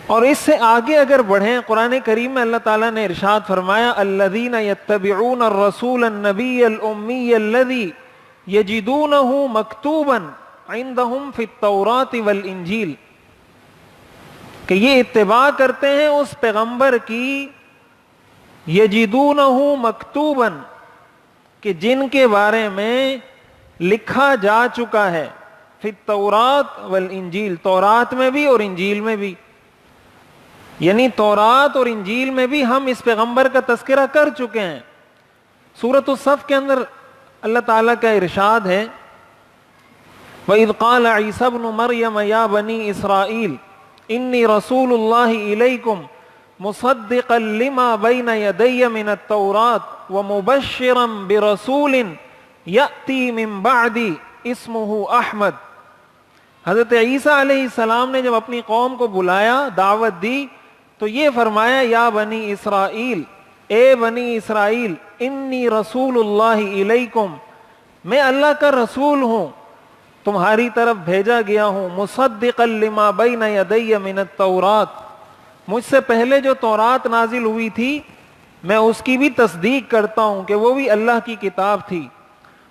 اور اس سے آگے اگر بڑھیں، قرآن کریم میں اللہ تعالیٰ نے ارشاد فرمایا الذین یتبعون الرسول النبی الامی الذی یجدونہ مکتوبا عندہم فی التوراۃ والانجیل، کہ یہ اتباع کرتے ہیں اس پیغمبر کی یجدونہ مکتوبا، کہ جن کے بارے میں لکھا جا چکا ہے، فی التوراۃ والانجیل، تورات میں بھی اور انجیل میں بھی، یعنی تورات اور انجیل میں بھی ہم اس پیغمبر کا تذکرہ کر چکے ہیں۔ سورۃ الصف کے اندر اللہ تعالیٰ کا ارشاد ہے وَإِذْ قَالَ عِيسَى ابْنُ مَرْيَمَ يَا بَنِي إِسْرَائِيلَ إِنِّي رَسُولُ اللَّهِ إِلَيْكُمْ مُصَدِّقًا لِمَا بَيْنَ يَدَيَّ مِنَ التَّوْرَاةِ وَمُبَشِّرًا بِرَسُولٍ يَأْتِي مِن بَعْدِي اسمه احمد۔ حضرت عیسیٰ علیہ السلام نے جب اپنی قوم کو بلایا، دعوت دی، تو یہ فرمایا یا بنی اسرائیل، اے بنی اسرائیل، انی رسول اللہ الیکم، میں اللہ کا رسول ہوں، تمہاری طرف بھیجا گیا ہوں، مصدقا لما بین یدی من التوراۃ، مجھ سے پہلے جو تورات نازل ہوئی تھی میں اس کی بھی تصدیق کرتا ہوں کہ وہ بھی اللہ کی کتاب تھی،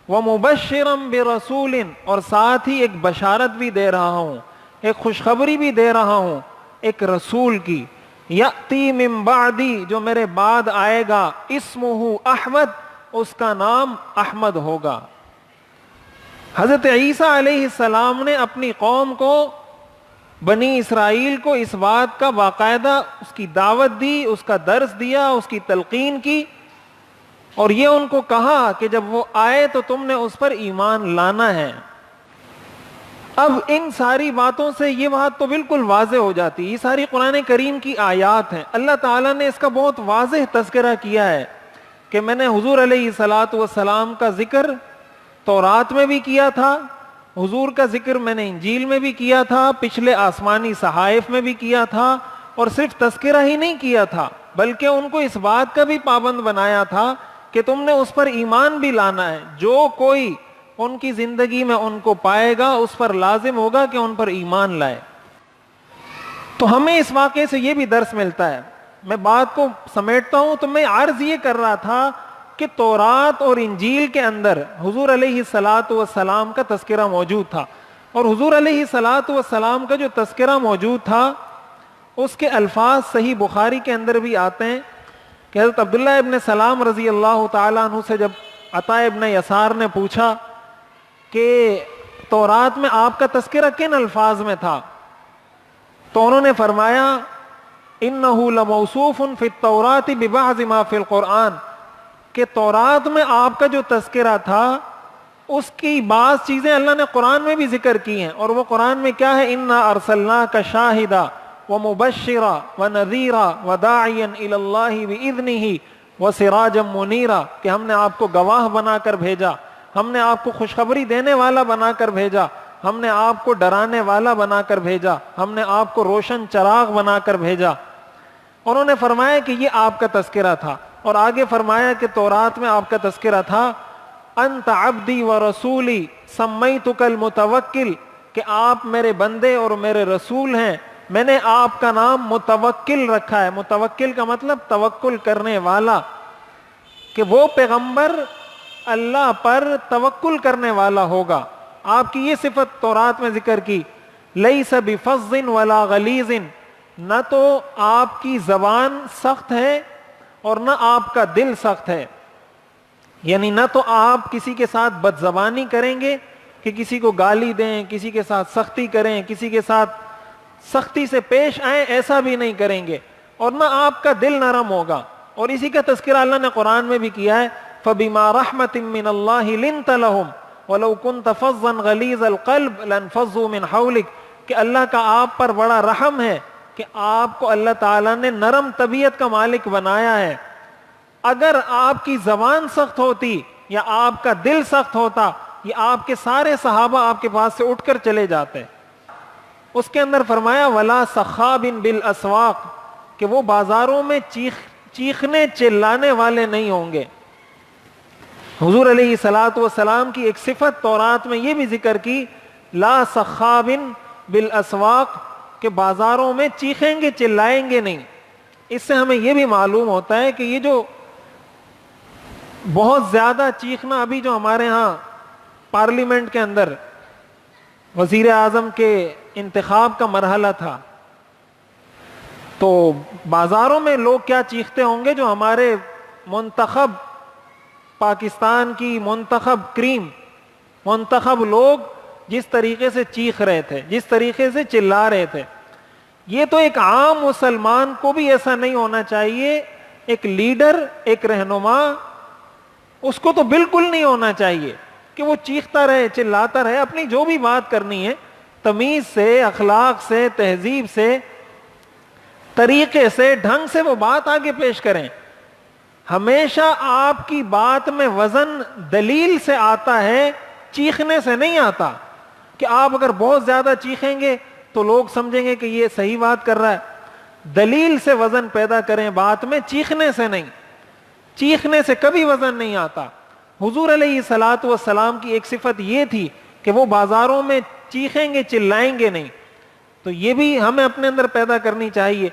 وَمُبَشِّرًا بِرَسُولٍ، اور ساتھ ہی ایک بشارت بھی دے رہا ہوں، ایک خوشخبری بھی دے رہا ہوں ایک رسول کی، یأتی من بعدی، جو میرے بعد آئے گا، اسمہ احمد، اس کا نام احمد ہوگا۔ حضرت عیسیٰ علیہ السلام نے اپنی قوم کو، بنی اسرائیل کو اس بات کا باقاعدہ اس کی دعوت دی، اس کا درس دیا، اس کی تلقین کی، اور یہ ان کو کہا کہ جب وہ آئے تو تم نے اس پر ایمان لانا ہے۔ اب ان ساری باتوں سے یہ بات تو بالکل واضح ہو جاتی ہے، یہ ساری قرآن کریم کی آیات ہیں، اللہ تعالیٰ نے اس کا بہت واضح تذکرہ کیا ہے کہ میں نے حضور علیہ الصلاۃ والسلام کا ذکر تورات میں بھی کیا تھا، حضور کا ذکر میں نے انجیل میں بھی کیا تھا، پچھلے آسمانی صحائف میں بھی کیا تھا، اور صرف تذکرہ ہی نہیں کیا تھا بلکہ ان کو اس بات کا بھی پابند بنایا تھا کہ تم نے اس پر ایمان بھی لانا ہے، جو کوئی ان کی زندگی میں ان کو پائے گا اس پر لازم ہوگا کہ ان پر ایمان لائے۔ تو ہمیں اس واقعے سے یہ بھی درس ملتا ہے۔ میں بات کو سمیٹتا ہوں تو میں عرض یہ کر رہا تھا کہ تورات اور انجیل کے اندر حضور علیہ الصلاۃ والسلام کا تذکرہ موجود تھا، اور حضور علیہ الصلاۃ والسلام کا جو تذکرہ موجود تھا اس کے الفاظ صحیح بخاری کے اندر بھی آتے ہیں کہ حضرت عبداللہ ابن سلام رضی اللہ تعالیٰ عنہ سے جب عطا ابن یسار نے پوچھا کہ تورات میں آپ کا تذکرہ کن الفاظ میں تھا، تو انہوں نے فرمایا انہ لموصوف فی التوراۃ ببعض ما فی القرآن، کہ تورات میں آپ کا جو تذکرہ تھا اس کی بعض چیزیں اللہ نے قرآن میں بھی ذکر کی ہیں، اور وہ قرآن میں کیا ہے، انا ارسلناک شاہدا ومبشرا ونذیرا وداعیا الی اللہ باذنہ وسراجا منیرا، کہ ہم نے آپ کو گواہ بنا کر بھیجا، ہم نے آپ کو خوشخبری دینے والا بنا کر بھیجا، ہم نے آپ کو ڈرانے والا بنا کر بھیجا، ہم نے آپ کو روشن چراغ بنا کر بھیجا۔ انہوں نے فرمایا کہ یہ آپ کا تذکرہ تھا، اور آگے فرمایا کہ تورات میں آپ کا تذکرہ تھا انت عبدی ورسولی سمیتک المتوکل، کہ آپ میرے بندے اور میرے رسول ہیں، میں نے آپ کا نام متوکل رکھا ہے۔ متوکل کا مطلب توکل کرنے والا، کہ وہ پیغمبر اللہ پر توکل کرنے والا ہوگا۔ آپ کی یہ صفت تورات میں ذکر کی، لیس بفظ ولا غلیظ، نہ تو آپ کی زبان سخت ہے اور نہ آپ کا دل سخت ہے، یعنی نہ تو آپ کسی کے ساتھ بد زبانی کریں گے کہ کسی کو گالی دیں، کسی کے ساتھ سختی کریں، کسی کے ساتھ سختی سے پیش آئیں، ایسا بھی نہیں کریں گے، اور نہ آپ کا دل نرم ہوگا۔ اور اسی کا تذکرہ اللہ نے قرآن میں بھی کیا ہے فَبِمَا رَحْمَةٍ مِّنَ اللَّهِ لِنْتَ لَهُمْ وَلَوْ كُنْتَ فَظًّا غَلِيظَ الْقَلْبِ لَانفَضُّوا مِنْ حَوْلِكَ، کہ اللہ کا آپ پر بڑا رحم ہے کہ آپ کو اللہ تعالیٰ نے نرم طبیعت کا مالک بنایا ہے۔ اگر آپ کی زبان سخت ہوتی یا آپ کا دل سخت ہوتا، یہ آپ کے سارے صحابہ آپ کے پاس سے اٹھ کر چلے جاتے۔ اس کے اندر فرمایا وَلَا صَخَّابٍ بِالْأَسْوَاقِ، کہ وہ بازاروں میں چیخنے چلانے والے نہیں ہوں گے۔ حضور علیہ الصلاۃ والسلام کی ایک صفت تورات میں یہ بھی ذکر کی لا صخاب بالاسواق، کہ بازاروں میں چیخیں گے چلائیں گے نہیں. اس سے ہمیں یہ بھی معلوم ہوتا ہے کہ یہ جو بہت زیادہ چیخنا ابھی جو ہمارے ہاں پارلیمنٹ کے اندر وزیر اعظم کے انتخاب کا مرحلہ تھا, تو بازاروں میں لوگ کیا چیختے ہوں گے جو ہمارے منتخب پاکستان کی منتخب کریم منتخب لوگ جس طریقے سے چیخ رہے تھے, جس طریقے سے چلا رہے تھے. یہ تو ایک عام مسلمان کو بھی ایسا نہیں ہونا چاہیے, ایک لیڈر ایک رہنما اس کو تو بالکل نہیں ہونا چاہیے کہ وہ چیختا رہے چلاتا رہے. اپنی جو بھی بات کرنی ہے تمیز سے, اخلاق سے, تہذیب سے, طریقے سے, ڈھنگ سے وہ بات آگے پیش کریں. ہمیشہ آپ کی بات میں وزن دلیل سے آتا ہے, چیخنے سے نہیں آتا. کہ آپ اگر بہت زیادہ چیخیں گے تو لوگ سمجھیں گے کہ یہ صحیح بات کر رہا ہے. دلیل سے وزن پیدا کریں بات میں, چیخنے سے نہیں. چیخنے سے کبھی وزن نہیں آتا. حضور علیہ الصلوۃ والسلام کی ایک صفت یہ تھی کہ وہ بازاروں میں چیخیں گے چلائیں گے نہیں. تو یہ بھی ہمیں اپنے اندر پیدا کرنی چاہیے.